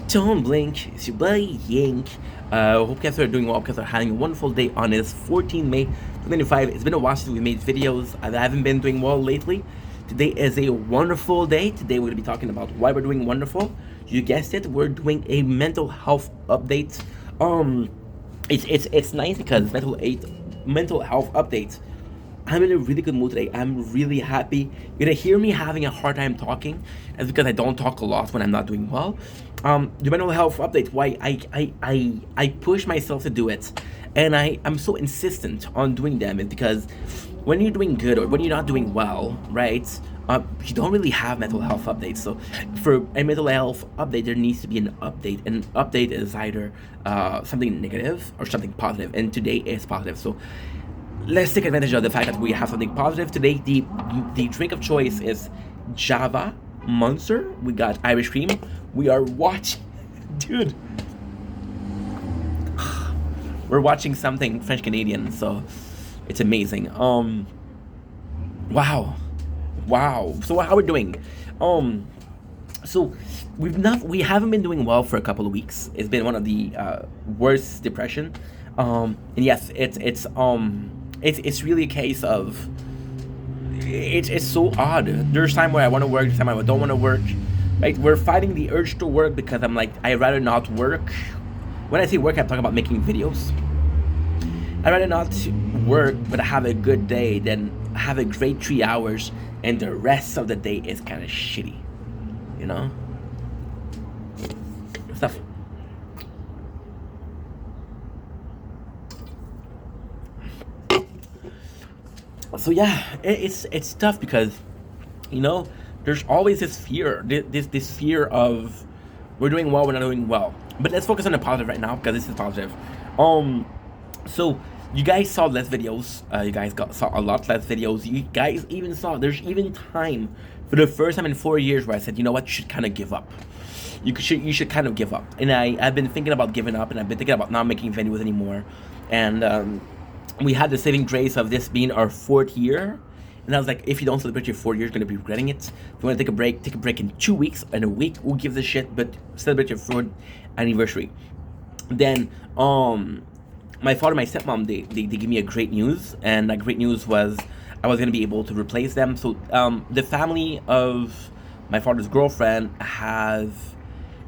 Don't blink, it's your boy Yank. Hope you guys are doing well. Hope you guys are having a wonderful day on this 14 May 2025. It's been a while since we made videos. I haven't been doing well lately. Today is a wonderful day. Today we're going to be talking about why we're doing wonderful. You guessed it, we're doing a mental health update. It's nice because mental health updates. I'm in a really good mood today. I'm really happy. You're gonna hear me having a hard time talking. That's because I don't talk a lot when I'm not doing well. The mental health update, why I push myself to do it. And I'm so insistent on doing them is because when you're doing good or when you're not doing well, right? You don't really have mental health updates. So for a mental health update, there needs to be an update. And an update is either something negative or something positive. And today is positive. So let's take advantage of the fact that we have something positive today. The drink of choice is Java Monster. We got Irish cream. We are watching, dude. We're watching something French Canadian, so it's amazing. Wow. So how are we doing? So we haven't been doing well for a couple of weeks. It's been one of the worst depression. And yes, it's really a case of it's so odd. There's time where I want to work, there's time I don't want to work. Right? We're fighting the urge to work because I'm like, I'd rather not work. When I say work, I'm talking about making videos. I'd rather not work but have a good day than have a great 3 hours and the rest of the day is kind of shitty. You know? Stuff. So yeah, it's tough because, you know, there's always this fear, this fear of we're doing well, we're not doing well. But let's focus on the positive right now because this is positive. So you guys saw less videos. You guys saw a lot less videos. You guys even saw there's even time for the first time in 4 years where I said, you know what, you should kind of give up. You should kind of give up. And I've been thinking about giving up, and I've been thinking about not making videos anymore. And we had the saving grace of this being our 4th year. And I was like, if you don't celebrate your 4 years, you're going to be regretting it. If you want to take a break in 2 weeks and a week. Who gives a shit? But celebrate your 4th anniversary. Then, my father and my stepmom, they gave me a great news. And that great news was I was going to be able to replace them. So, the family of my father's girlfriend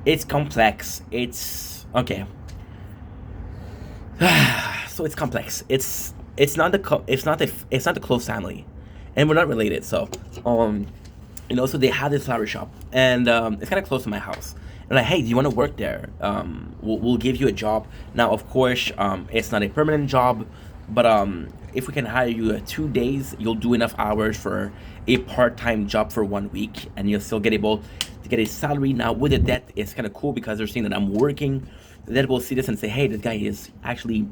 it's complex. It's, okay. So it's complex. It's not the close family, and we're not related. So, you know, so they had this flower shop, and it's kind of close to my house. And like, hey, do you want to work there? We'll give you a job. Now, of course, it's not a permanent job, but if we can hire you 2 days, you'll do enough hours for a part-time job for 1 week, and you'll still get able to get a salary. Now, with the debt, it's kind of cool because they're seeing that I'm working. The debt will see this and say, hey, this guy is actually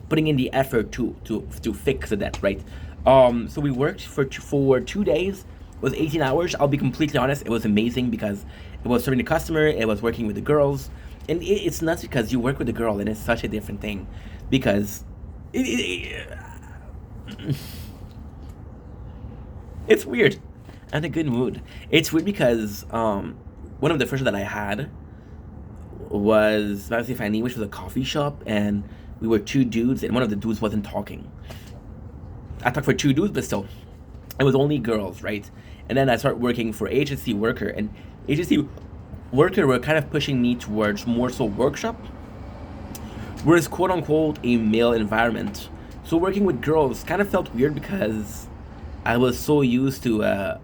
putting in the effort to fix the debt, right? So we worked for 2 days. It was 18 hours. I'll be completely honest. It was amazing because it was serving the customer. It was working with the girls. And it's nuts because you work with a girl and it's such a different thing because it's weird. I'm in a good mood. It's weird because one of the first that I had was Magazine Fanny, which was a coffee shop, and we were 2 dudes, and one of the dudes wasn't talking. I talked for 2 dudes, but still, it was only girls, right? And then I started working for agency worker, and agency worker were kind of pushing me towards more so workshop, whereas quote unquote a male environment. So working with girls kind of felt weird because I was so used to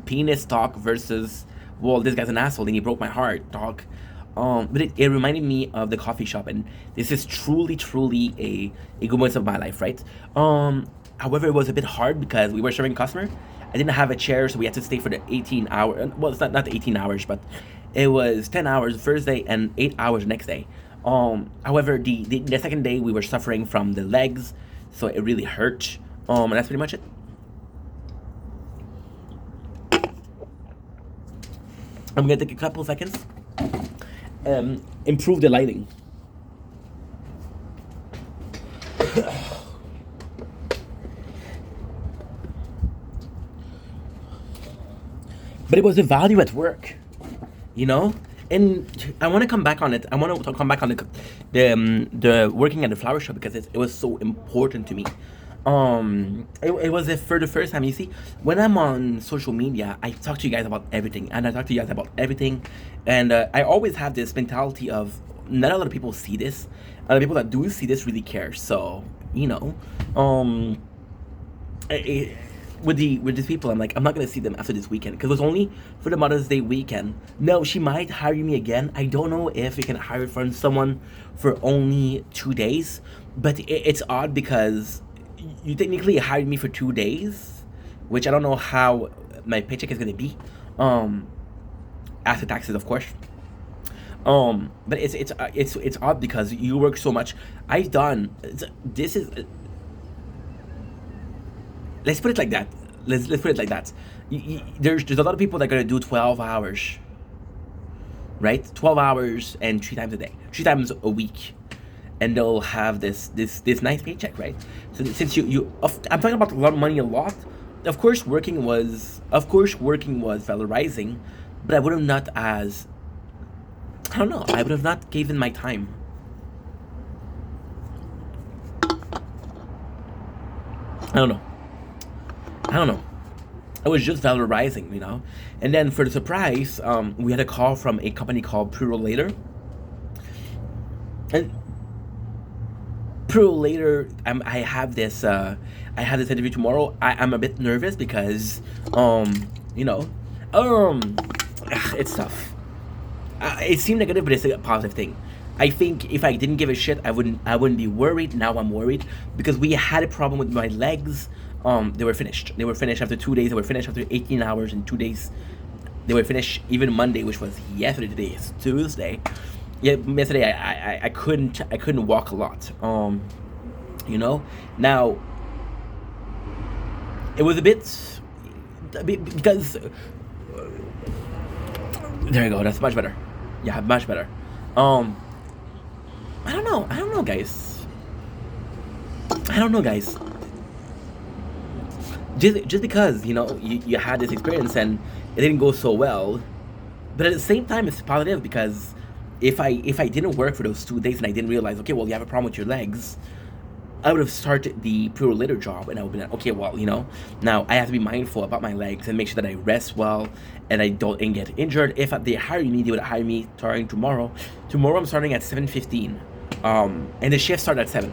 penis talk versus, well, this guy's an asshole and he broke my heart talk. But it reminded me of the coffee shop, and this is truly a good moment of my life, right? However, it was a bit hard because we were serving customer. I didn't have a chair, so we had to stay for the 18 hour. Well, it's not the 18 hours, but it was 10 hours the first day and 8 hours the next day. However, the second day we were suffering from the legs, so it really hurt. And that's pretty much it. I'm gonna take a couple seconds. Improve the lighting. But it was the value at work, you know? And I want to come back on it. I want to come back on the working at the flower shop because it was so important to me. It was for the first time. You see, when I'm on social media, I talk to you guys about everything, and I talk to you guys about everything, and I always have this mentality of not a lot of people see this. A lot of people that do see this really care. So you know, um, I with these people, I'm like, I'm not gonna see them after this weekend because it was only for the Mother's Day weekend. No, she might hire me again. I don't know if we can hire from someone for only 2 days, but it's odd because you technically hired me for 2 days, which I don't know how my paycheck is gonna be, um, after taxes, of course. But it's odd because you work so much. I've done this is let's put it like that. Let's put it like that. There's a lot of people that are gonna do 12 hours, right? 12 hours and 3 times a day, 3 times a week, and they'll have this nice paycheck, right? So since I'm talking about a lot of money, a lot. Of course, working was valorizing, but I would have not as I don't know. I would have not given my time. I don't know. I don't know. I was just valorizing. And then for the surprise, we had a call from a company called Puro Later, and Puro Later. I have this interview tomorrow. I'm a bit nervous because, you know, um, it's tough. It seemed negative, but it's a positive thing. I think if I didn't give a shit, I wouldn't be worried. Now I'm worried because we had a problem with my legs. They were finished. They were finished after 2 days. They were finished after 18 hours and 2 days. They were finished even Monday, which was yesterday. Today is Tuesday. Yeah, yesterday I couldn't walk a lot. You know. Now it was a bit because there you go. That's much better. Yeah, much better. Um, I don't know. I don't know, guys. I don't know, guys. Just because you had this experience and it didn't go so well, but at the same time, it's positive because if I didn't work for those 2 days and I didn't realize, okay, well, you have a problem with your legs, I would have started the Puro Later job and I would be like, okay, well, now I have to be mindful about my legs and make sure that I rest well and I don't and get injured. If they hire me, they would hire me starting tomorrow. Tomorrow I'm starting at 7:15, and the shift started at 7.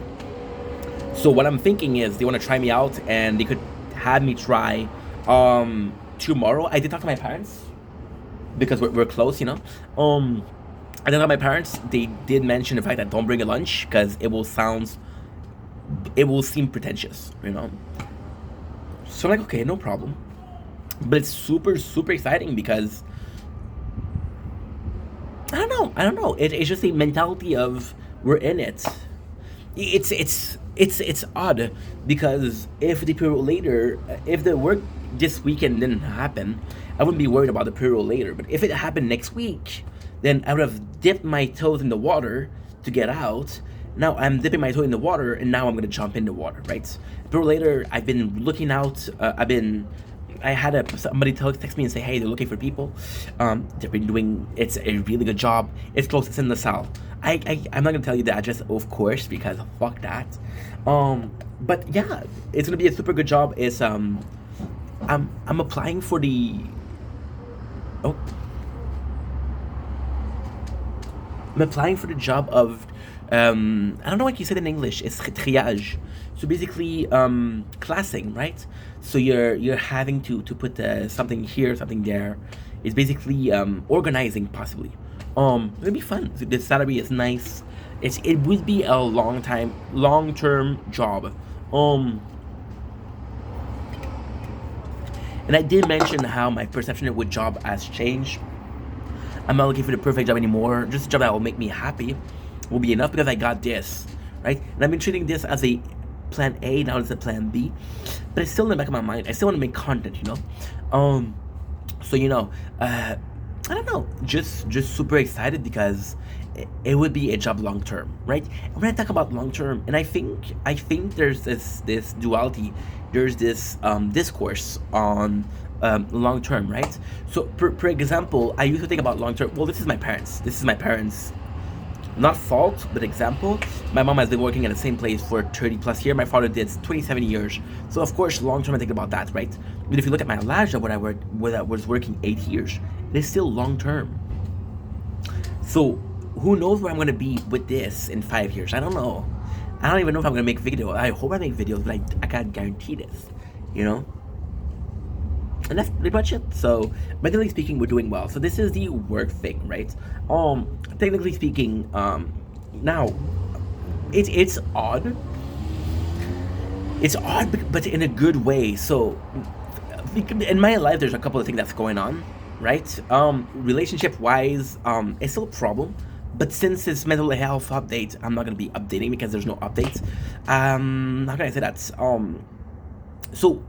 So what I'm thinking is they want to try me out and they could have me try tomorrow. I did talk to my parents because we're close. I did talk to my parents. They did mention the fact that don't bring a lunch because it will seem pretentious. So I'm like, okay, no problem. But it's super, super exciting because I don't know. It's just a mentality of we're in it. It's odd because if the work this weekend didn't happen, I wouldn't be worried about the payroll later. But if it happened next week, then I would have dipped my toes in the water to get out. Now I'm dipping my toe in the water, and now I'm gonna jump in the water, right? Payroll later, I've been looking out. I had somebody text me and say, hey, they're looking for people. They've been doing. It's a really good job. It's close. It's in the South. I'm not gonna tell you the address, of course, because fuck that. But yeah, it's gonna be a super good job. I'm applying for the. Oh, I'm applying for the job of. I don't know what you said in English. It's triage. So basically, classing, right? So you're having to put something here, something there. It's basically organizing, possibly. It'll be fun. The salary is nice. It would be a long term job. Um, and I did mention how my perception with job has changed. I'm not looking for the perfect job anymore. Just a job that will make me happy will be enough because I got this, right? And I've been treating this as a plan A, now it's a plan B. But it's still in the back of my mind. I still want to make content. So I don't know, just super excited because it would be a job long term, right? And when I talk about long term, and I think there's this duality, there's this discourse on long term, right? So, per example, I used to think about long term. Well, this is my parents. This is my parents. Not fault, but example. My mom has been working at the same place for 30 plus years. My father did 27 years. So of course, long term, I think about that, right? But if you look at my last job, where I was working 8 years, it is still long term. So who knows where I'm gonna be with this in 5 years? I don't know. I don't even know if I'm gonna make videos. I hope I make videos, but I can't guarantee this, you know? And that's pretty much it. So, mentally speaking, we're doing well. So this is the work thing, right? Technically speaking, now it's odd. It's odd, but in a good way. So, in my life, there's a couple of things that's going on, right? Relationship wise, it's still a problem. But since it's mental health update, I'm not gonna be updating because there's no updates. How can I say that? So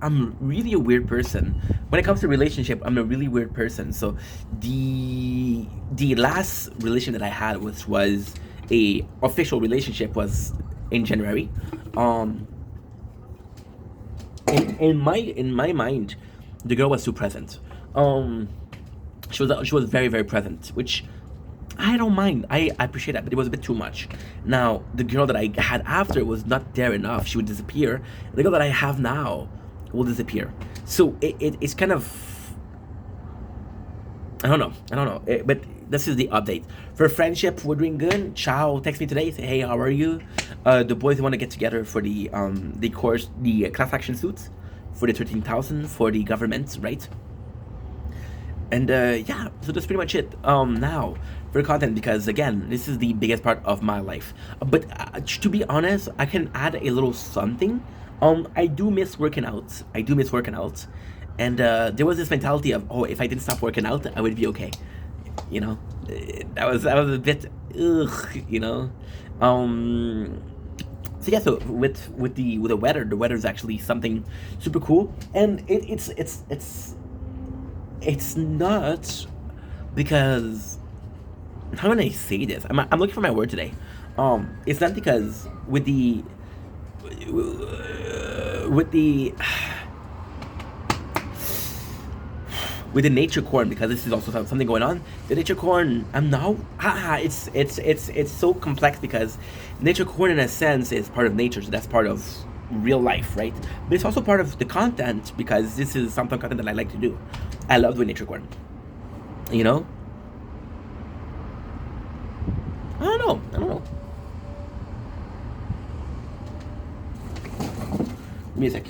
I'm really a weird person. When it comes to relationship, I'm a really weird person. So the last relationship that I had, which was a official relationship, was in January. Um, in my mind, the girl was too present. Um, she was very very present, which I don't mind. I appreciate that, but it was a bit too much. Now, the girl that I had after was not there enough. She would disappear. The girl that I have now will disappear. So it's kind of, I don't know. But this is the update. For friendship, we're doing good. Chow text me today. Say, hey, how are you? The boys want to get together for the course, the class action suits for the 13,000 for the government, right? And yeah, so that's pretty much it. Now for content, because again, this is the biggest part of my life. But to be honest, I can add a little something. I do miss working out. I do miss working out, and there was this mentality of, oh, if I didn't stop working out, I would be okay. You know, that was a bit ugh. You know, so yeah, so with the weather, the weather is actually something super cool, and it's not because, how can I say this? I'm looking for my word today. It's not because with the with the nature corn, because this is also something going on. The nature corn, I'm now it's so complex, because nature corn in a sense is part of nature, so that's part of real life, right? But it's also part of the content, because this is some content that I like to do. I love doing nature corn. You know? I don't know. Music.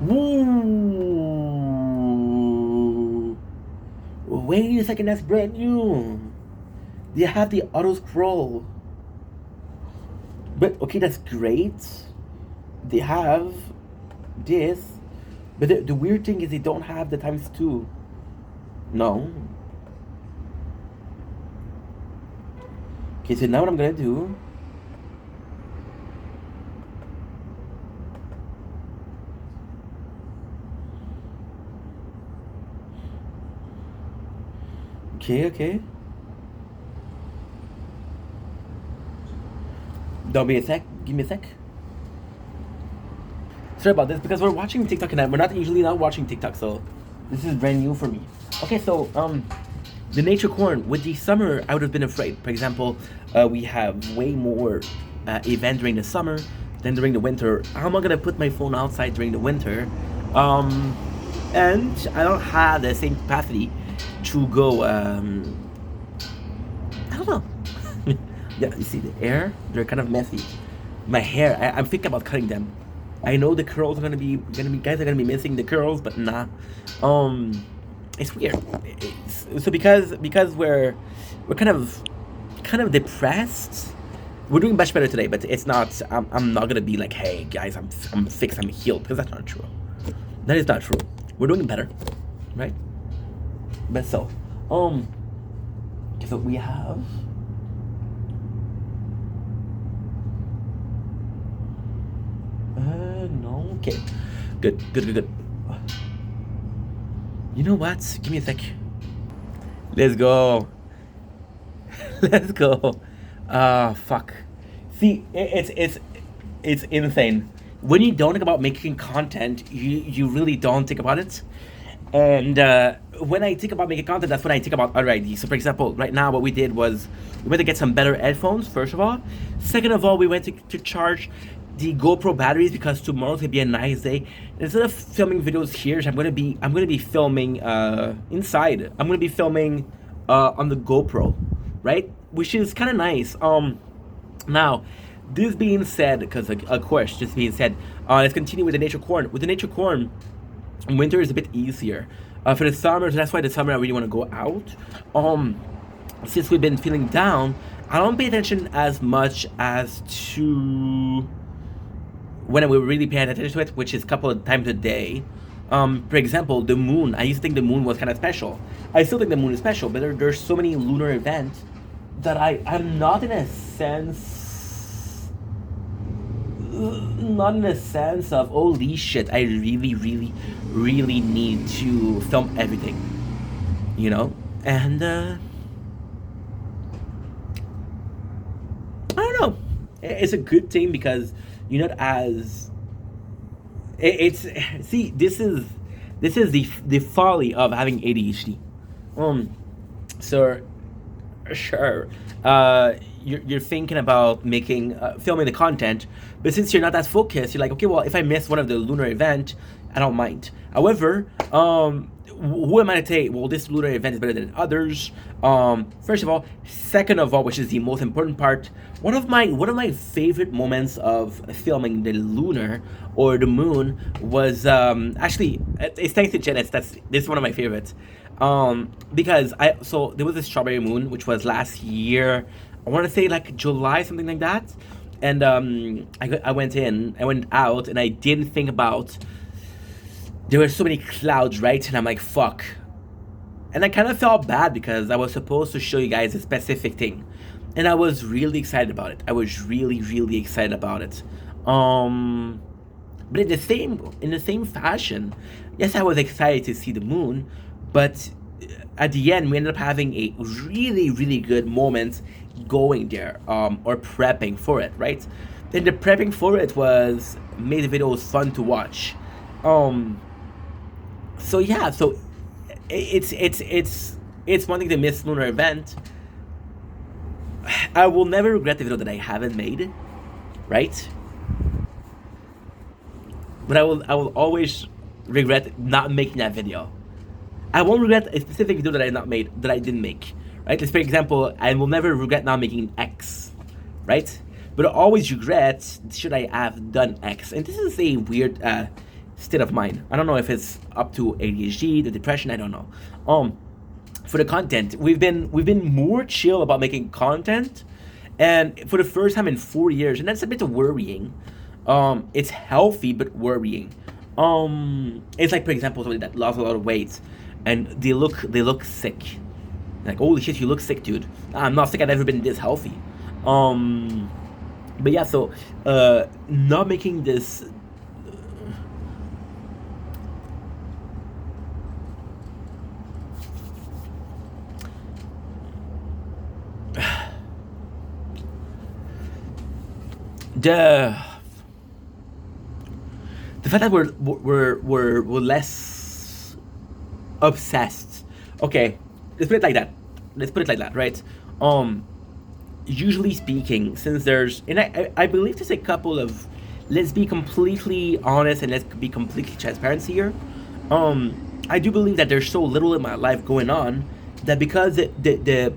Woo! Wait a second, that's brand new. They have the auto scroll. But okay, that's great. They have this, but the weird thing is they don't have the times two. No. Okay, so now what I'm gonna do? Okay. Don't be a sec. Give me a sec. Sorry about this, because we're watching TikTok and we're not usually not watching TikTok, so this is brand new for me. Okay, so the nature corn with the summer, I would have been afraid. For example, we have way more event during the summer than during the winter. How am I gonna put my phone outside during the winter? And I don't have the same capacity to go. I don't know. Yeah, you see the hair? They're kind of messy. My hair, I'm thinking about cutting them. I know the curls are guys are gonna be missing the curls, but nah. It's weird. So because we're kind of depressed. We're doing much better today, but it's not. I'm not gonna be like, hey guys, I'm fixed, I'm healed, because that's not true. That is not true. We're doing better, right? But so, so we have. No. Okay. Good. You know what? Give me a sec. Let's go. Let's go. Fuck. See, it's insane. When you don't think about making content, you really don't think about it. And when I think about making content, that's when I think about other ideas. So, for example, right now, what we did was we went to get some better headphones, first of all. Second of all, we went to charge the GoPro batteries because tomorrow's gonna be a nice day. Instead of filming videos here, I'm gonna be filming inside. I'm gonna be filming on the GoPro, right? Which is kind of nice. Now, this being said, because of course, just being said, let's continue with the nature corn. With the nature corn, winter is a bit easier. For the summer, so that's why the summer I really want to go out. Since we've been feeling down, I don't pay attention as much as to when we really pay attention to it, which is a couple of times a day. For example, the moon. I used to think the moon was kind of special. I still think the moon is special, but there's so many lunar events that I'm not in a sense, not in a sense of holy shit. I really, really, really need to film everything, you know, and I don't know. It's a good thing because you're not as it's see this is the folly of having ADHD. Um, so sure, you're thinking about making filming the content, but since you're not that focused, you're like, okay, well, if I miss one of the lunar event, I don't mind. However, who am I to say, well, this lunar event is better than others? First of all, second of all, which is the most important part, one of my favorite moments of filming the lunar or the moon was actually it's thanks to Janice. This is one of my favorites. Because there was a strawberry moon which was last year. I want to say like July, something like that. And I went out, and I didn't think about there were so many clouds, right? And I'm like, fuck. And I kind of felt bad because I was supposed to show you guys a specific thing. And I was really excited about it. I was really, really excited about it. But in the same fashion, yes, I was excited to see the moon, but at the end, we ended up having a really, really good moment going there, or prepping for it, right? Then the prepping for it was made the videos fun to watch. Um, so yeah, so it's one thing to miss lunar event. I will never regret the video that I haven't made, right? But I will always regret not making that video. I won't regret a specific video that I didn't make, right? Let's for example, I will never regret not making X, right? But I always regret should I have done X, and this is a weird state of mind. I don't know if it's up to ADHD, the depression. I don't know. For the content, we've been more chill about making content, and for the first time in 4 years, and that's a bit worrying. It's healthy but worrying. It's like, for example, somebody that lost a lot of weight, and they look sick. Like, holy shit, you look sick, dude. I'm not sick. I've never been this healthy. Um, but yeah, so not making this. The the fact that we're less obsessed. Okay, let's put it like that. Let's put it like that, right? Um, Usually speaking, since there's and I believe there's a couple of, let's be completely honest and let's be completely transparent here. I do believe that there's so little in my life going on that because the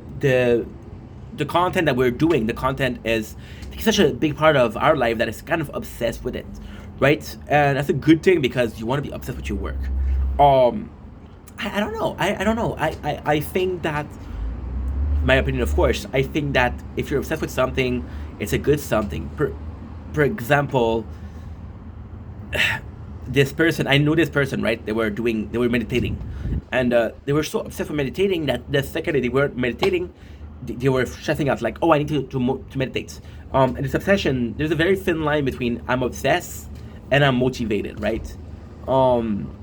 content that we're doing, the content is such a big part of our life that it's kind of obsessed with it, right? And that's a good thing because you want to be obsessed with your work. Um, I don't know. I don't know. I think that, my opinion, of course, I think that if you're obsessed with something, it's a good something. For example, this person, I know this person, right? They were meditating, and they were so obsessed with meditating that the second that they were meditating, they were stressing out like, oh, I need to meditate. And this obsession, there's a very thin line between I'm obsessed and I'm motivated, right? Um,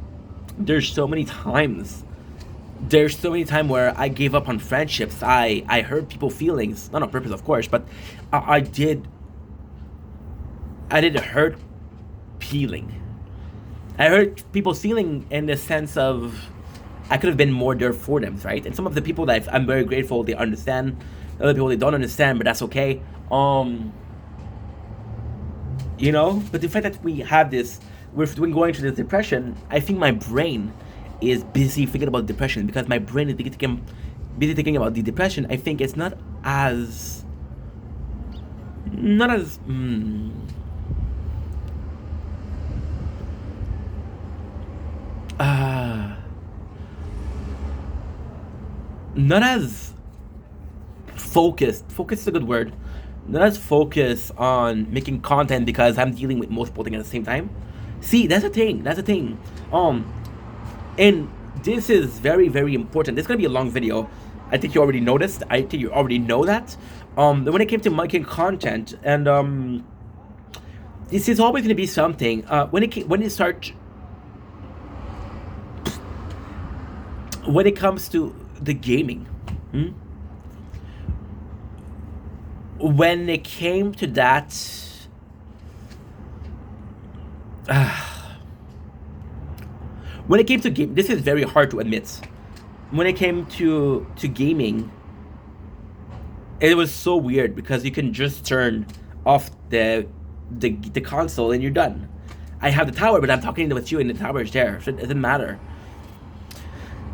there's so many times there's so many times where I gave up on friendships. I hurt people's feelings, not on purpose, of course, but I did I did hurt healing. I hurt people's feeling in the sense of I could have been more there for them, right? And some of the people that I'm very grateful they understand. Other people they don't understand, but that's okay. You know. But the fact that we have this, we're going through this depression. I think my brain is busy thinking about depression because my brain is busy thinking about the depression. I think it's not as not as uh, not as focused. Focus is a good word. Not as focused on making content because I'm dealing with multiple things at the same time. See, that's a thing. That's a thing. And this is very, very important. This is gonna be a long video. I think you already noticed. I think you already know that. When it came to making content, and this is always gonna be something. When it comes to the gaming, when it came to that, when it came to game, this is very hard to admit. When it came to gaming, it was so weird because you can just turn off the console and you're done. I have the tower, but I'm talking with you, and the tower is there, so it doesn't matter.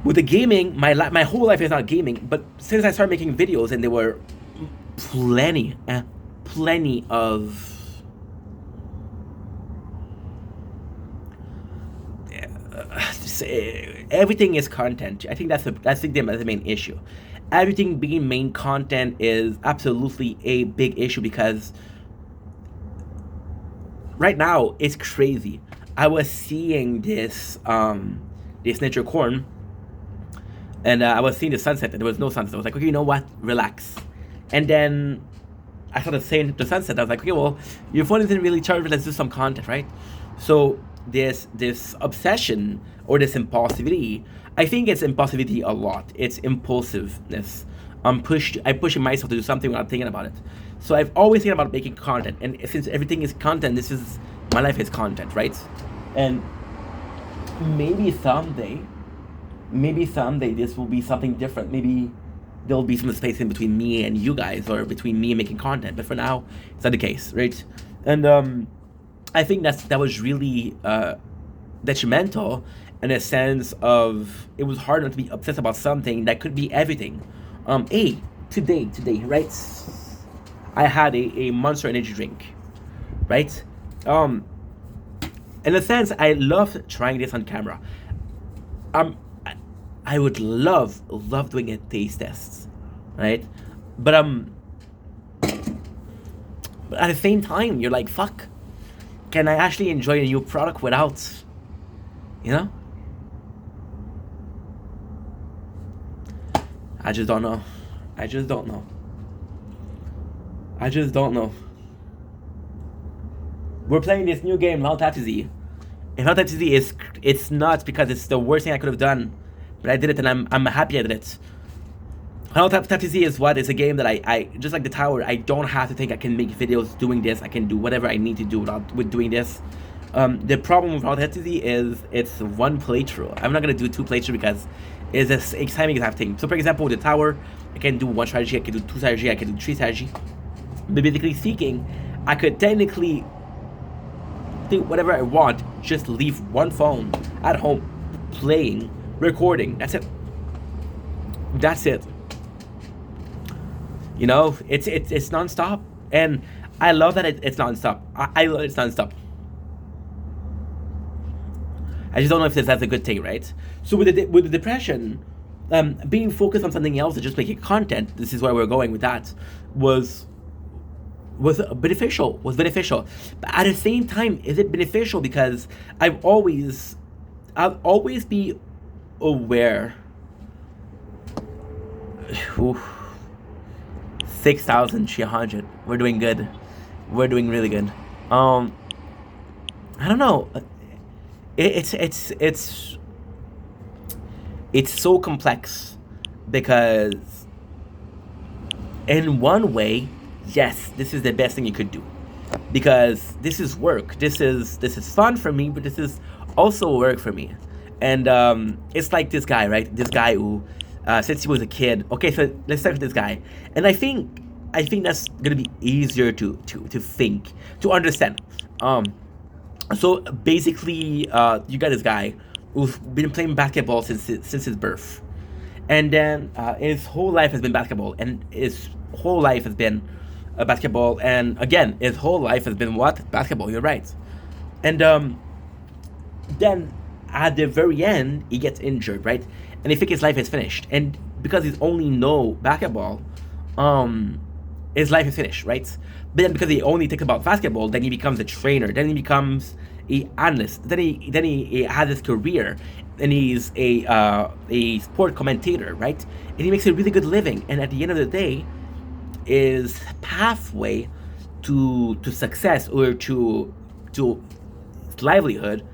With the gaming, my whole life is not gaming, but since I started making videos, and there were plenty of everything is content. I think that's the main issue. Everything being main content is absolutely a big issue because right now it's crazy. I was seeing this nature corn, and I was seeing the sunset, and there was no sunset. I was like, okay, you know what? Relax. And then I started saying the sunset. I was like, okay, well, your phone isn't really charged. Let's do some content, right? So this obsession or this impulsivity, I think it's impulsivity a lot. It's impulsiveness. I'm pushing myself to do something without thinking about it. So I've always thinking about making content, and since everything is content, my life is content, right? And maybe someday this will be something different. Maybe there'll be some space in between me and you guys, or between me and making content. But for now, it's not the case, right? And I think that was really detrimental in a sense of it was hard not to be obsessed about something that could be everything. Today, right? I had a Monster Energy drink, right? In a sense, I love trying this on camera. I would love doing a taste test, right? But at the same time, you're like, fuck. Can I actually enjoy a new product without, you know? I just don't know. I just don't know. We're playing this new game, Final Fantasy. And Final Fantasy it's nuts because it's the worst thing I could have done. But I did it, and I'm happy I did it. Final Fantasy is what? It's a game that I just like the tower. I don't have to think I can make videos doing this. I can do whatever I need to do with doing this. The problem with Final Fantasy is it's one playthrough. I'm not gonna do two playthroughs because it's the exciting exact thing. So for example, with the tower, I can do one strategy, I can do two strategy, I can do three strategy. But basically speaking, I could technically do whatever I want. Just leave one phone at home, playing, recording. That's it. You know, it's nonstop, and I love that it's nonstop. I love it's nonstop. I just don't know if that's a good thing, right? So with the depression, being focused on something else and just making content. This is where we're going with that. Was beneficial. But at the same time, is it beneficial? Because I'll always be aware. 6,300. We're doing good. We're doing really good. I don't know. It's so complex because in one way, yes, this is the best thing you could do. because this is work. This is fun for me, but this is also work for me. And it's like this guy, right? This guy who, since he was a kid. Okay, so let's start with this guy, and I think that's gonna be easier to think, to understand. Um, so basically, you got this guy who's been playing basketball since his birth, and then his whole life has been basketball, and his whole life has been basketball, and again, his whole life has been what? Basketball. You're right. And then at the very end, he gets injured, right? And they think his life is finished, and because he's only know basketball, um, his life is finished, right? But then because he only thinks about basketball, then he becomes a trainer, then he becomes a analyst, then he has his career, and he's a sport commentator, right? And he makes a really good living. And at the end of the day, his pathway to success, or to livelihood,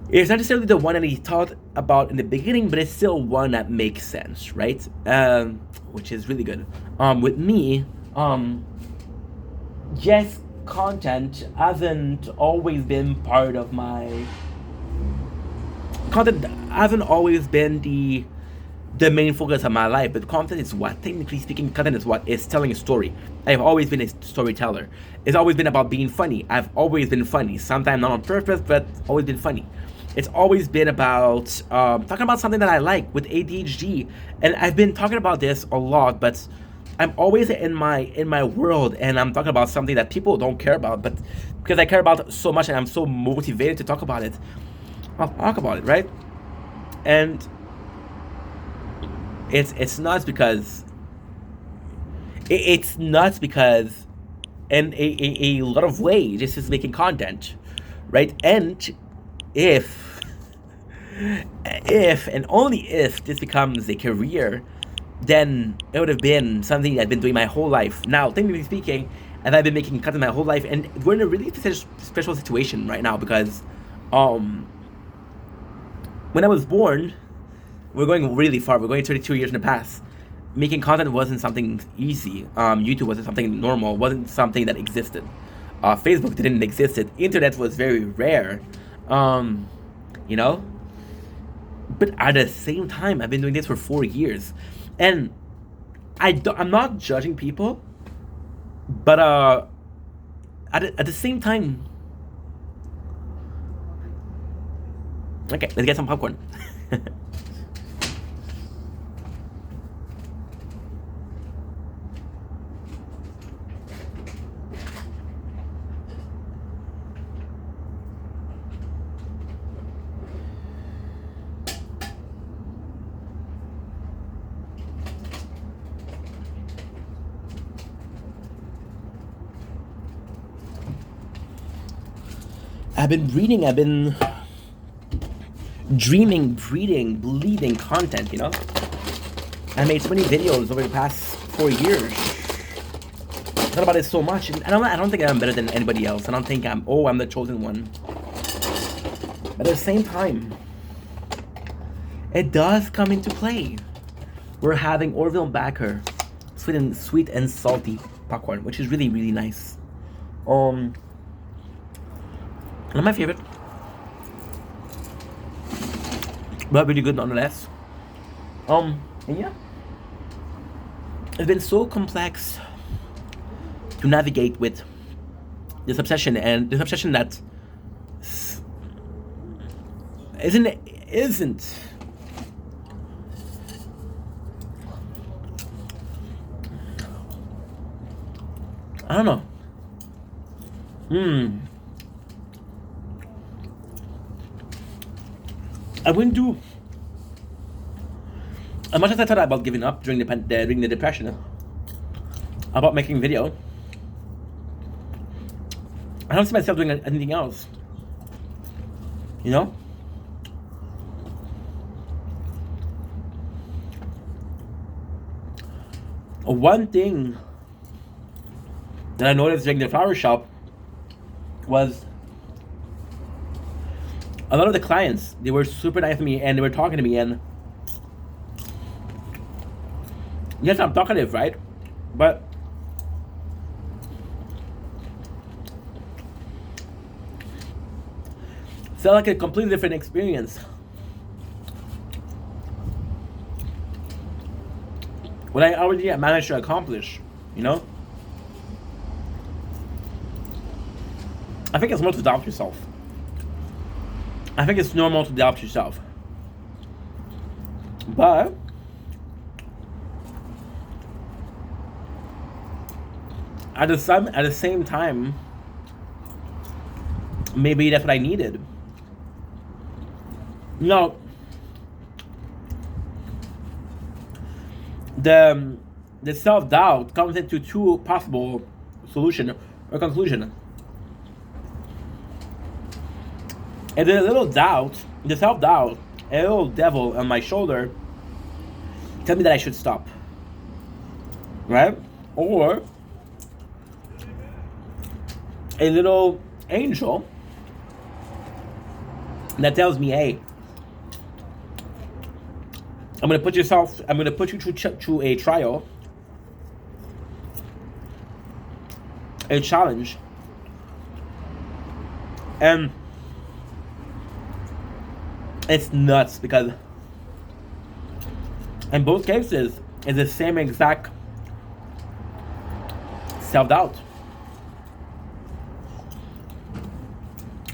it's not necessarily the one that he thought about in the beginning, but it's still one that makes sense, right? Which is really good. With me, yes, content hasn't always been part of my content hasn't always been the main focus of my life, but content is what, technically speaking, content is what is telling a story. I've always been a storyteller. It's always been about being funny. I've always been funny, sometimes not on purpose, but always been funny. It's always been about talking about something that I like with ADHD, and I've been talking about this a lot, but I'm always in my world, and I'm talking about something that people don't care about, but because I care about it so much and I'm so motivated to talk about it, I'll talk about it, right? And it's nuts because it's nuts because in a lot of ways this is making content, right? And if if and only if this becomes a career, then it would have been something I've been doing my whole life. Now, technically speaking, and I've been making content my whole life, and we're in a really special situation right now because um when I was born, we're going really far. We're going 32 years in the past. Making content wasn't something easy. YouTube wasn't something normal. Wasn't something that existed. Facebook didn't exist. Internet was very rare. Um, you know. But at the same time, I've been doing this for 4 years, and I'm not judging people, but at the same time, okay, let's get some popcorn. I've been reading. I've been dreaming, breathing, bleeding content. I made so many videos over the past 4 years. I thought about it so much, and I don't think I'm better than anybody else. I don't think I'm the chosen one. But at the same time, it does come into play. We're having Orville Backer, sweet and salty popcorn, which is really, really nice. Not my favorite, but really good nonetheless. And yeah, it's been so complex to navigate with this obsession, and this obsession that isn't I don't know. I wouldn't do as much as I thought about giving up during the depression about making video. I don't see myself doing anything else. You know? One thing that I noticed during the flower shop was a lot of the clients, they were super nice to me, and they were talking to me, and yes, I'm talkative, right? But felt like a completely different experience. What I already managed to accomplish, you know? I think it's normal to doubt yourself. I think it's normal to doubt yourself. But at the same time, maybe that's what I needed. You know, the self-doubt comes into two possible solution or conclusion. And the little doubt, the self-doubt, a little devil on my shoulder tell me that I should stop. Right? Or a little angel that tells me, hey, I'm gonna put you through a trial, a challenge, and it's nuts because in both cases it's the same exact self-doubt,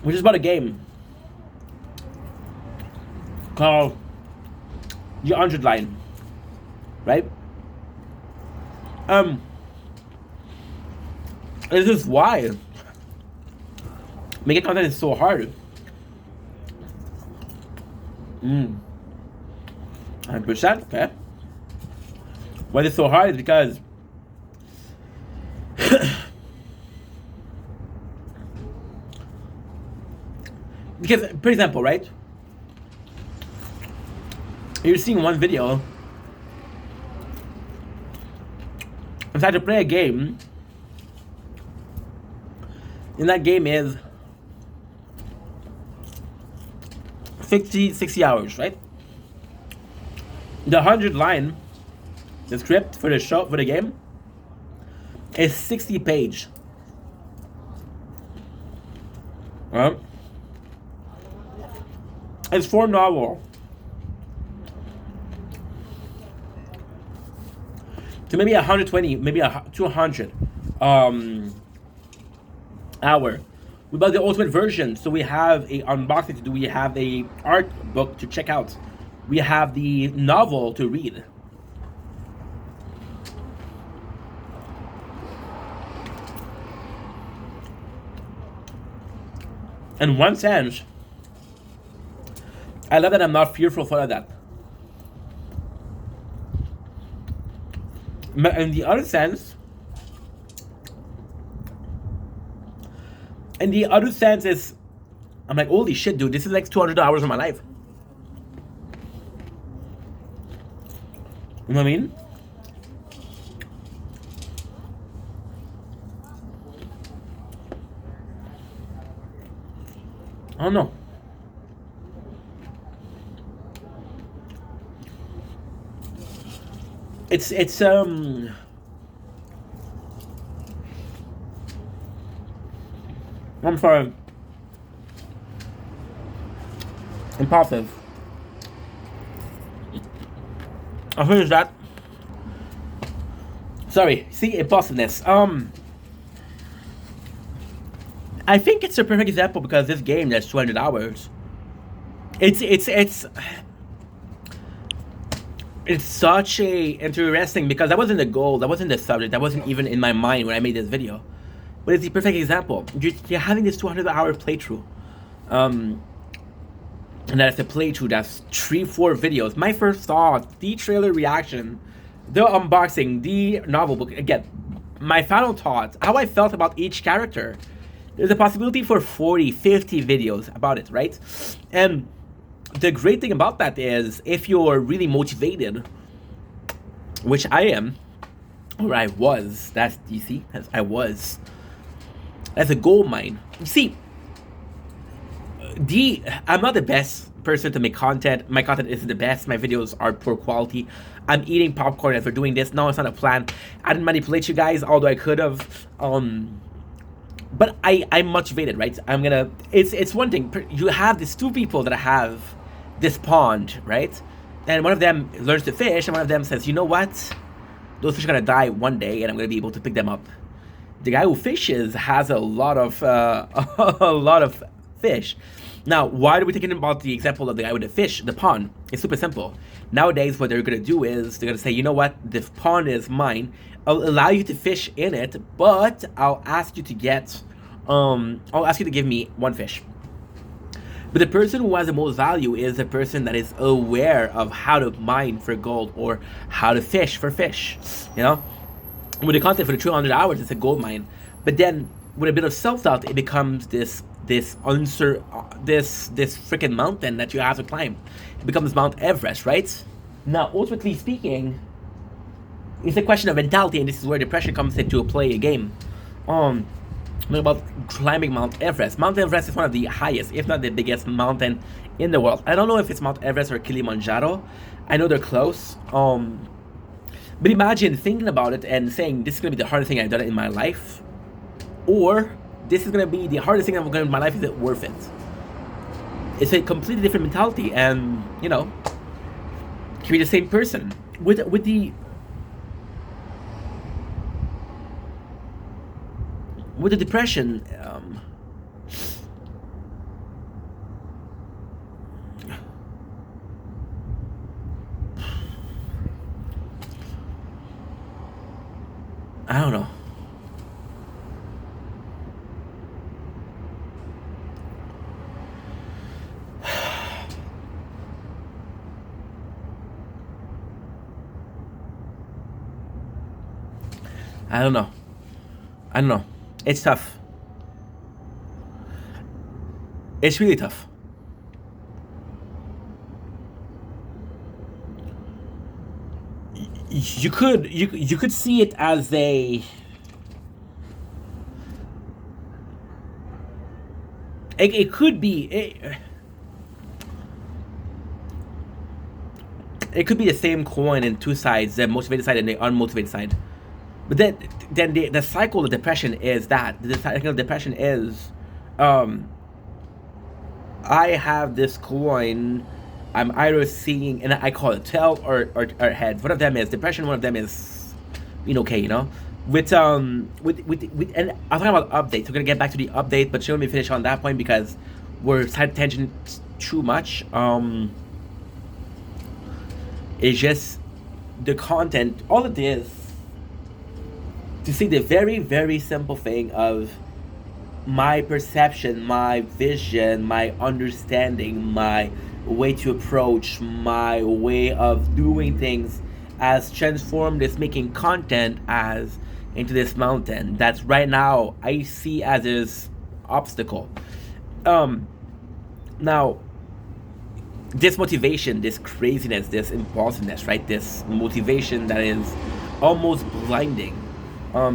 which is about a game called The 100 Line, right? This is why making content is so hard. 100%, okay. Why it's so hard is because for example, right? You're seeing one video and try to play a game, and that game is 60 hours, right? The 100 line, the script for the show, for the game, is 60 page. It's 4 novel. To maybe 120, maybe 200 hour. We bought the ultimate version, so we have a unboxing to do. We have a art book to check out. We have the novel to read. In one sense, I love that I'm not fearful for that. But in the other sense, is, I'm like, holy shit, dude, this is like 200 hours of my life. You know what I mean? I don't know. It's I'm sorry. Impulsive. I finished that. Sorry. See, impulsiveness. I think it's a perfect example because this game that's 200 hours. It's such a interesting because that wasn't the goal, that wasn't the subject, that wasn't even in my mind when I made this video. But it's the perfect example. You're having this 200-hour playthrough. And that's a playthrough that's 3-4 videos. My first thought, the trailer reaction, the unboxing, the novel book. Again, my final thoughts, how I felt about each character. There's a possibility for 40, 50 videos about it, right? And the great thing about that is if you're really motivated, which I am, or I was, that's DC, I was. That's a gold mine. See, I'm not the best person to make content. My content isn't the best. My videos are poor quality. I'm eating popcorn as we're doing this. No, it's not a plan. I didn't manipulate you guys, although I could have. but I'm motivated, right? I'm gonna. It's one thing. You have these two people that have this pond, right? And one of them learns to fish, and one of them says, "You know what? Those fish are gonna die one day, and I'm gonna be able to pick them up." The guy who fishes has a lot of a lot of fish. Now, why are we thinking about the example of the guy with the fish, the pond? It's super simple. Nowadays, what they're gonna do is they're gonna say, you know what, the pond is mine. I'll allow you to fish in it, but I'll ask you to give me one fish. But the person who has the most value is the person that is aware of how to mine for gold or how to fish for fish. You know, with the content for the 200 hours, it's a gold mine. But then with a bit of self-doubt, it becomes this freaking mountain that you have to climb. It becomes Mount Everest, right? Now, ultimately speaking, it's a question of mentality, and this is where depression comes into play a game. About climbing Mount Everest. Mount Everest is one of the highest, if not the biggest mountain in the world. I don't know if it's Mount Everest or Kilimanjaro. I know they're close. But imagine thinking about it and saying, this is going to be the hardest thing I've done in my life. Or, this is going to be the hardest thing I've done in my life. Is it worth it? It's a completely different mentality. And, you know, it can be the same person. With the depression, I don't know. I don't know. I don't know. It's tough. It's really tough. You could see it as a. It could be it could be the same coin in two sides, the motivated side and the unmotivated side. But then the cycle of depression is that the cycle of depression is, I have this coin. I'm either seeing, and I call it tail or heads. One of them is depression. One of them is being okay. You know, with and I'm talking about updates. We're gonna get back to the update, but let me finish on that point because we're side tangent too much. It's just the content. All it is to see the very, very simple thing of my perception, my vision, my understanding, my way to approach, my way of doing things as transformed this making content as into this mountain that's right now I see as this obstacle. Now this motivation, this craziness, this impulsiveness, right? This motivation that is almost blinding,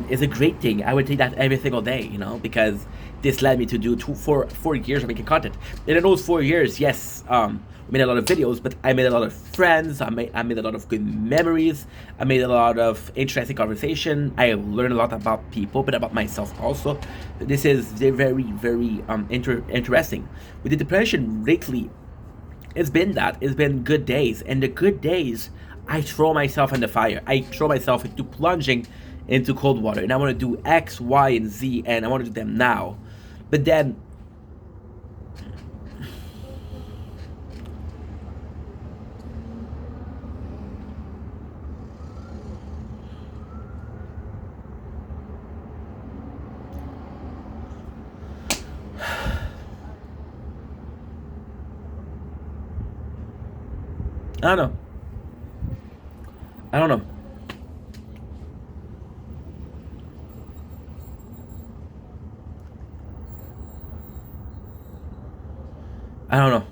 is a great thing. I would take that every single day, you know, because this led me to do 4 years of making content. And in those 4 years, yes, I made a lot of videos, but I made a lot of friends. I made a lot of good memories. I made a lot of interesting conversation. I learned a lot about people, but about myself also. This is very, very interesting. With the depression lately, it's been good days, and the good days, I throw myself in the fire. I throw myself into plunging into cold water, and I want to do X, Y, and Z, and I want to do them now. But then I don't know. I don't know. I don't know.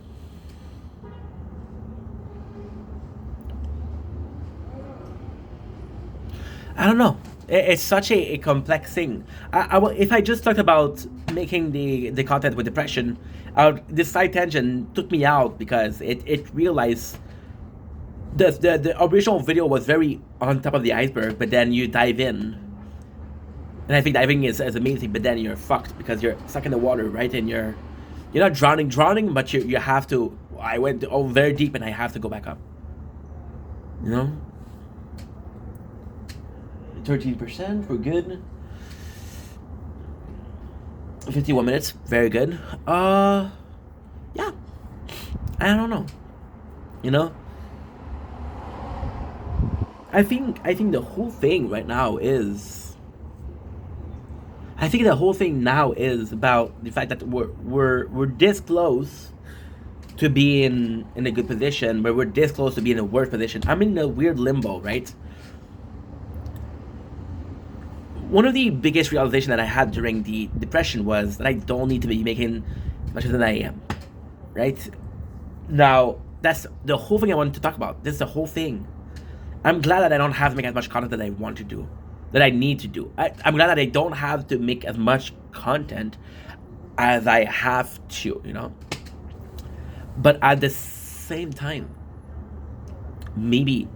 I don't know. It's such a complex thing. If I just talked about making the content with depression, this side tangent took me out because it realized the original video was very on top of the iceberg, but then you dive in. And I think diving is amazing, but then you're fucked because you're stuck in the water, right? And you're not drowning, but you have to. I went very deep, and I have to go back up. You know, 13%, we're good. 51 minutes, very good. Yeah, I don't know. You know, I think the whole thing right now is. I think the whole thing now is about the fact that we're this close to be in a good position, but we're this close to be in a worse position. I'm in a weird limbo, right? One of the biggest realization that I had during the depression was that I don't need to be making much than I am, right? Now that's the whole thing I wanted to talk about. This is the whole thing. I'm glad that I don't have to make as much content that I want to do, that I need to do. I'm glad that I don't have to make as much content as I have to, you know. But at the same time, maybe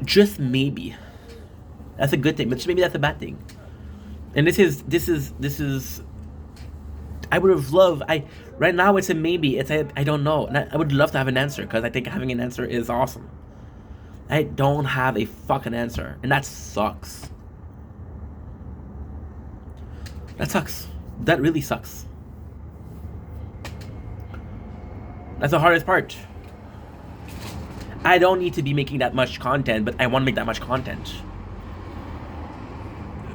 just maybe that's a good thing, but just maybe that's a bad thing. And this is I would have loved. I right now it's a maybe. It's a I don't know. And I would love to have an answer because I think having an answer is awesome. I don't have a fucking answer, and that sucks. That sucks. That really sucks. That's the hardest part. I don't need to be making that much content, but I want to make that much content.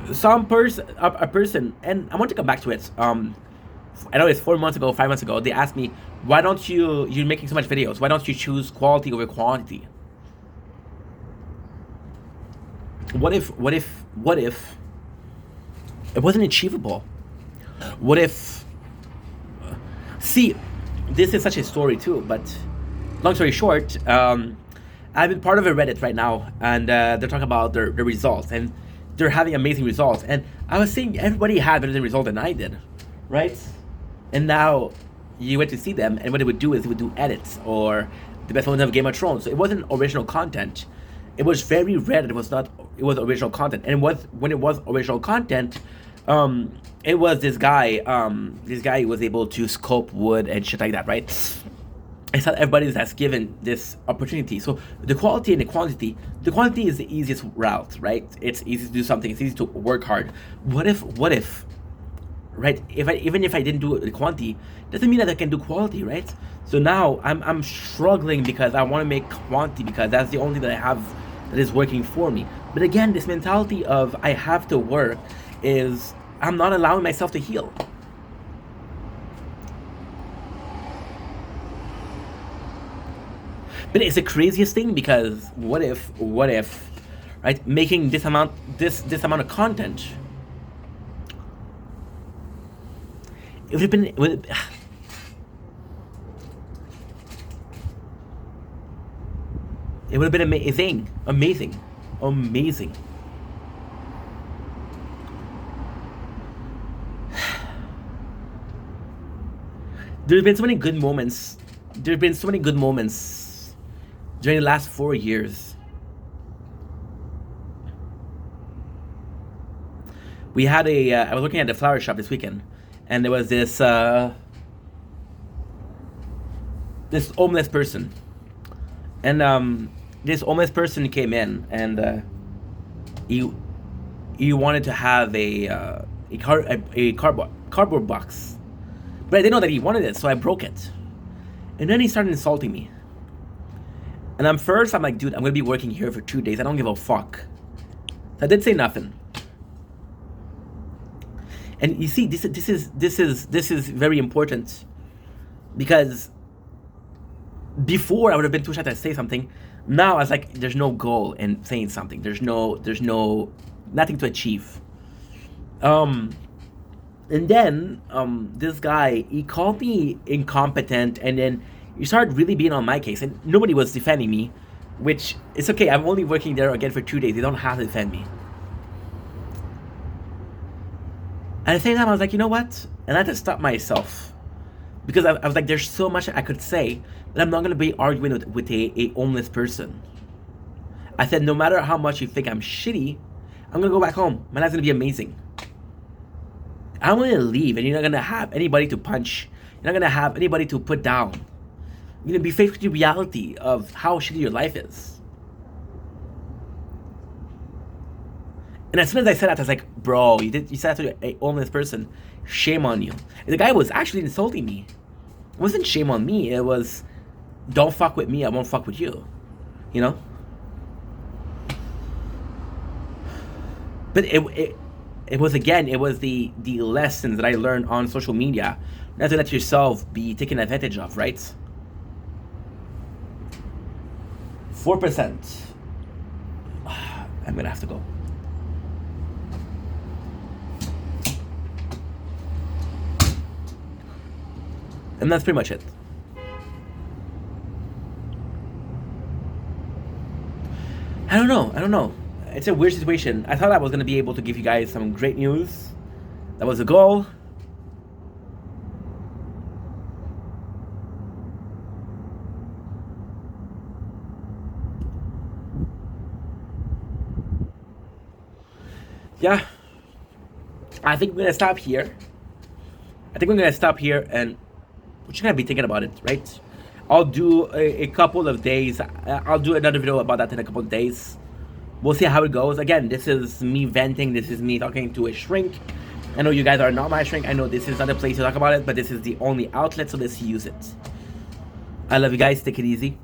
A person, and I want to come back to it. I know it's 4 months ago, 5 months ago. They asked me, "Why don't you're making so much videos? Why don't you choose quality over quantity? What if it wasn't achievable? What if? See, this is such a story too. But long story short, I've been part of a Reddit right now, and they're talking about their results, and they're having amazing results. And I was saying everybody had better results than I did, right? And now you went to see them, and what they would do is they would do edits or the best moments of Game of Thrones. So it wasn't original content. It was very rare that it was not. It was original content, and when it was original content, it was this guy. This guy was able to sculpt wood and shit like that, right? It's not everybody that's given this opportunity. So the quality and the quantity. The quantity is the easiest route, right? It's easy to do something. It's easy to work hard. What if, right? Even if I didn't do the quantity, doesn't mean that I can do quality, right? So now I'm struggling because I want to make quantity because that's the only thing that I have that is working for me. But again, this mentality of I have to work is I'm not allowing myself to heal. But it's the craziest thing because what if, right? Making this amount of content, it would have been. It would have been amazing. There's been so many good moments. There's been so many good moments during the last 4 years. We had I was looking at the flower shop this weekend, and there was this homeless person, and this homeless person came in, and he wanted to have a cardboard box, but I didn't know that he wanted it, so I broke it, and then he started insulting me. And I'm like, dude, I'm gonna be working here for 2 days. I don't give a fuck. So I did say nothing. And you see, this is very important because before I would have been too shy to say something. Now I was like, there's no goal in saying something. There's nothing to achieve. And then this guy, he called me incompetent, and then he started really being on my case, and nobody was defending me, which it's okay. I'm only working there again for 2 days. They don't have to defend me. At the same time, I was like, you know what? And I had to stop myself because I was like, there's so much I could say, but I'm not gonna be arguing with a homeless person. I said, no matter how much you think I'm shitty, I'm gonna go back home. My life's gonna be amazing. I'm gonna leave, and you're not gonna have anybody to punch. You're not gonna have anybody to put down. You're gonna be faced with the reality of how shitty your life is. And as soon as I said that, I was like, bro, you said that to a homeless person. Shame on you. And the guy was actually insulting me. It wasn't shame on me. It was, don't fuck with me. I won't fuck with you. You know? But it was, again, it was the lessons that I learned on social media. Not to let yourself be taken advantage of, right? 4%. I'm gonna have to go. And that's pretty much it. I don't know. It's a weird situation. I thought I was going to be able to give you guys some great news. That was the goal. Yeah. I think we're going to stop here. And we're just going to be thinking about it, right? I'll do a couple of days. I'll do another video about that in a couple of days. We'll see how it goes. Again, this is me venting. This is me talking to a shrink. I know you guys are not my shrink. I know this is not a place to talk about it, but this is the only outlet, so let's use it. I love you guys. Take it easy.